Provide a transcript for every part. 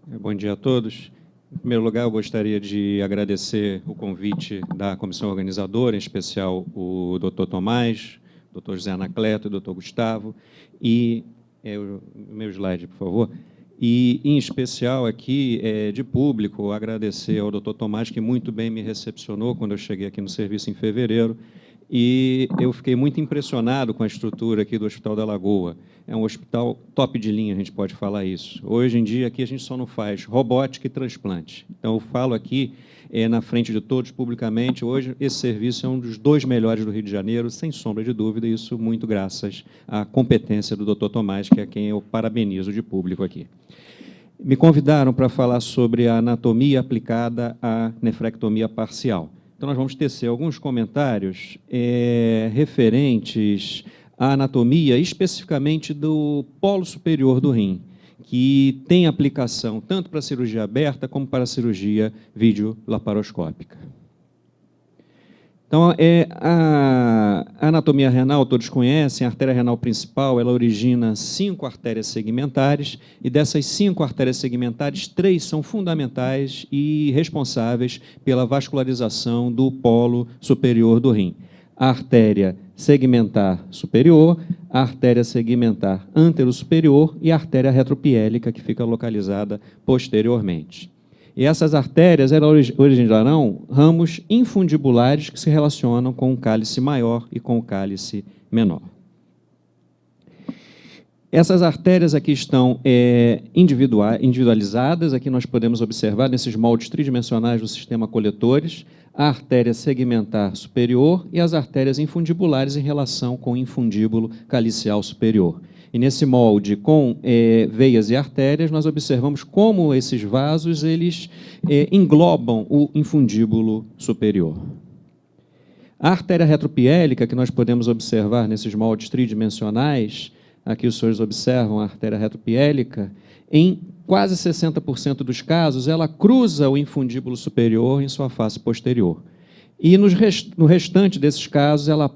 Bom dia a todos. Em primeiro lugar, eu gostaria de agradecer o convite da comissão organizadora, em especial o Dr. Tomás, Dr. José Anacleto e Dr. Gustavo, e o meu slide, por favor. E, em especial, aqui, de público, agradecer ao Dr. Tomás, que muito bem me recepcionou quando eu cheguei aqui no serviço em fevereiro, e eu fiquei muito impressionado com a estrutura aqui do Hospital da Lagoa. É um hospital top de linha, a gente pode falar isso. Hoje em dia, aqui a gente só não faz robótica e transplante. Então, eu falo aqui, na frente de todos, publicamente, hoje esse serviço é um dos 2 melhores do Rio de Janeiro, sem sombra de dúvida, e isso muito graças à competência do Dr. Tomás, que é quem eu parabenizo de público aqui. Me convidaram para falar sobre a anatomia aplicada à nefrectomia parcial. Então, nós vamos tecer alguns comentários referentes à anatomia, especificamente do polo superior do rim, que tem aplicação tanto para a cirurgia aberta como para a cirurgia videolaparoscópica. Então, a anatomia renal, todos conhecem, a artéria renal principal, ela origina 5 artérias segmentares, e dessas 5 artérias segmentares, 3 são fundamentais e responsáveis pela vascularização do polo superior do rim. A artéria segmentar superior, a artéria segmentar antero-superior e a artéria retropiélica, que fica localizada posteriormente. E essas artérias originarão ramos infundibulares que se relacionam com o cálice maior e com o cálice menor. Essas artérias aqui estão individualizadas, aqui nós podemos observar nesses moldes tridimensionais do sistema coletores, a artéria segmentar superior e as artérias infundibulares em relação com o infundíbulo calicial superior. E nesse molde com veias e artérias, nós observamos como esses vasos eles englobam o infundíbulo superior. A artéria retropiélica, que nós podemos observar nesses moldes tridimensionais, aqui os senhores observam a artéria retropiélica, em quase 60% dos casos, ela cruza o infundíbulo superior em sua face posterior. E no restante desses casos, ela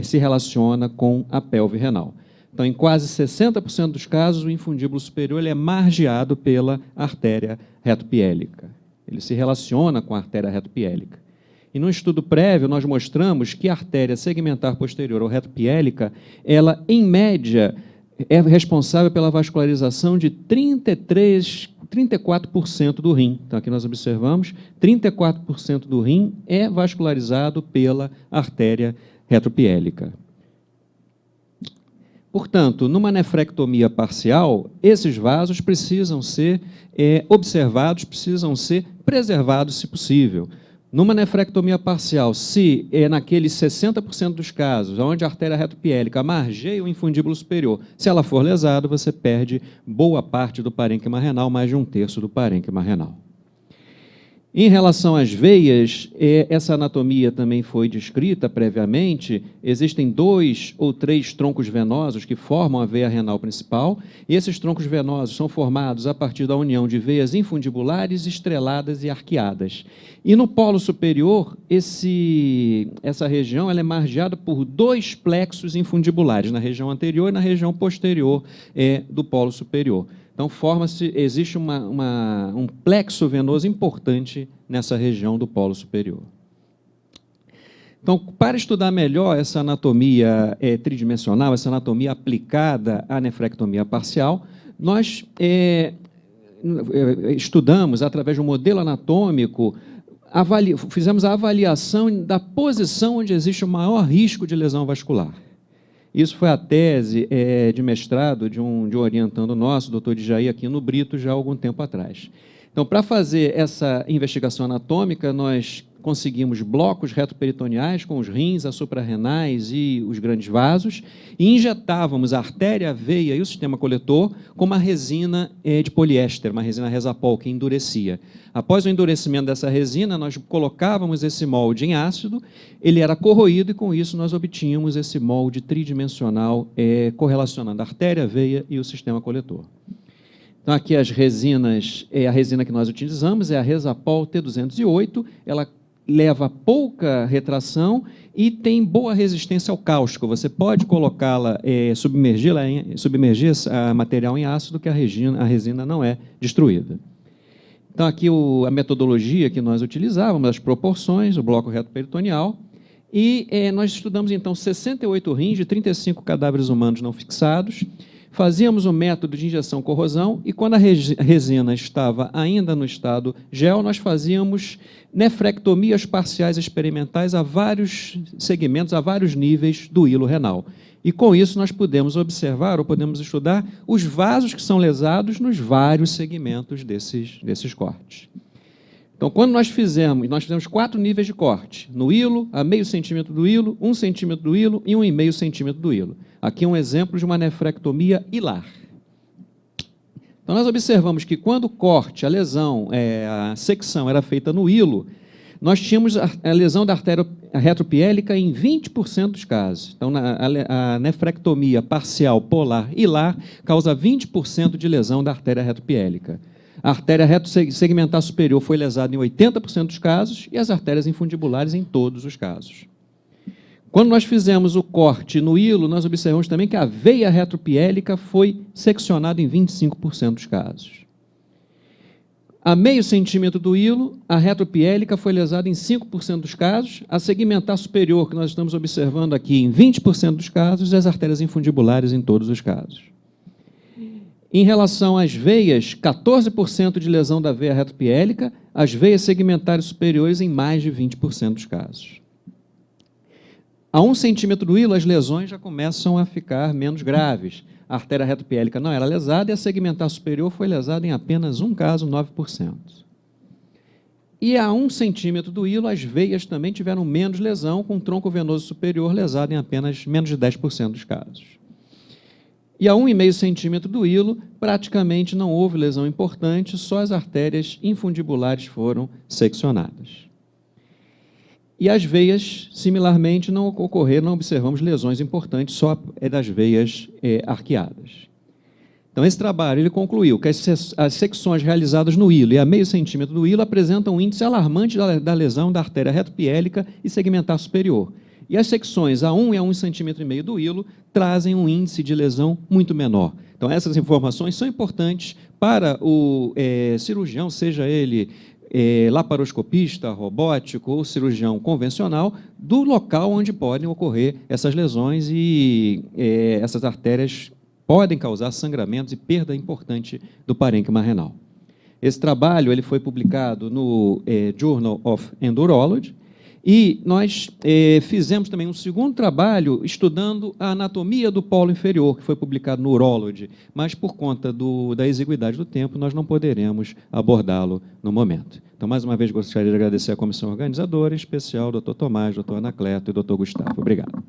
se relaciona com a pelve renal. Então, em quase 60% dos casos, o infundíbulo superior ele é margeado pela artéria retropiélica. Ele se relaciona com a artéria retropiélica. E no estudo prévio, nós mostramos que a artéria segmentar posterior ou retropiélica, ela, em média, é responsável pela vascularização de 34% do rim. Então, aqui nós observamos, 34% do rim é vascularizado pela artéria retropiélica. Portanto, numa nefrectomia parcial, esses vasos precisam ser observados, precisam ser preservados, se possível. Numa nefrectomia parcial, se naqueles 60% dos casos, onde a artéria retropiélica margeia o infundíbulo superior, se ela for lesada, você perde boa parte do parênquima renal, mais de 1/3 do parênquima renal. Em relação às veias, essa anatomia também foi descrita previamente. Existem 2 ou 3 troncos venosos que formam a veia renal principal, e esses troncos venosos são formados a partir da união de veias infundibulares, estreladas e arqueadas. E no polo superior, essa região ela é margeada por 2 plexos infundibulares, na região anterior e na região posterior do polo superior. Então, existe um plexo venoso importante nessa região do polo superior. Então, para estudar melhor essa anatomia tridimensional, essa anatomia aplicada à nefrectomia parcial, nós estudamos, através de um modelo anatômico, fizemos a avaliação da posição onde existe o maior risco de lesão vascular. Isso foi a tese de mestrado de um orientando nosso, o Dr. Djaí Aquino Brito, já há algum tempo atrás. Então, para fazer essa investigação anatômica, nós conseguimos blocos retroperitoneais com os rins, as suprarrenais e os grandes vasos, e injetávamos a artéria, a veia e o sistema coletor com uma resina de poliéster, uma resina Resapol, que endurecia. Após o endurecimento dessa resina, nós colocávamos esse molde em ácido, ele era corroído e, com isso, nós obtínhamos esse molde tridimensional correlacionando a artéria, a veia e o sistema coletor. Então, aqui as resinas, a resina que nós utilizamos é a Resapol T208, ela leva pouca retração e tem boa resistência ao cáustico. Você pode colocá-la, submergir a material em ácido, que a resina não é destruída. Então, aqui a metodologia que nós utilizávamos, as proporções, o bloco reto peritoneal, e nós estudamos, então, 68 rins de 35 cadáveres humanos não fixados, fazíamos o método de injeção-corrosão e, quando a resina estava ainda no estado gel, nós fazíamos nefrectomias parciais experimentais a vários segmentos, a vários níveis do hilo renal. E, com isso, nós podemos observar ou podemos estudar os vasos que são lesados nos vários segmentos desses cortes. Então, quando nós fizemos 4 níveis de corte, no hilo, a meio centímetro do hilo, 1 centímetro do hilo e 1,5 centímetro do hilo. Aqui é um exemplo de uma nefrectomia hilar. Então, nós observamos que quando o corte, a lesão, a secção era feita no hilo, nós tínhamos a lesão da artéria retropiélica em 20% dos casos. Então, a nefrectomia parcial polar hilar causa 20% de lesão da artéria retropiélica. A artéria reto-segmentar superior foi lesada em 80% dos casos e as artérias infundibulares em todos os casos. Quando nós fizemos o corte no hilo, nós observamos também que a veia retropiélica foi seccionada em 25% dos casos. A meio centímetro do hilo, a retropiélica foi lesada em 5% dos casos, a segmentar superior, que nós estamos observando aqui, em 20% dos casos, e as artérias infundibulares em todos os casos. Em relação às veias, 14% de lesão da veia retropiélica, as veias segmentares superiores em mais de 20% dos casos. A 1 centímetro do hilo, as lesões já começam a ficar menos graves. A artéria retropiélica não era lesada e a segmentar superior foi lesada em apenas um caso, 9%. E a 1 centímetro do hilo, as veias também tiveram menos lesão, com o tronco venoso superior lesado em apenas menos de 10% dos casos. E a 1,5 centímetro do hilo, praticamente não houve lesão importante, só as artérias infundibulares foram seccionadas. E as veias, similarmente, não ocorreram, não observamos lesões importantes, só das veias arqueadas. Então, esse trabalho ele concluiu que as secções realizadas no hilo e a meio centímetro do hilo apresentam um índice alarmante da lesão da artéria retropiélica e segmentar superior. E as secções a 1 e a 1,5 centímetro do hilo trazem um índice de lesão muito menor. Então, essas informações são importantes para o cirurgião, seja ele laparoscopista, robótico ou cirurgião convencional, do local onde podem ocorrer essas lesões e essas artérias podem causar sangramentos e perda importante do parênquima renal. Esse trabalho ele foi publicado no Journal of Endourology, e nós fizemos também um segundo trabalho estudando a anatomia do polo inferior, que foi publicado no Urology, mas por conta da exiguidade do tempo, nós não poderemos abordá-lo no momento. Então, mais uma vez, gostaria de agradecer à comissão organizadora, em especial ao Dr. Tomás, Dr. Anacleto e Dr. Gustavo. Obrigado.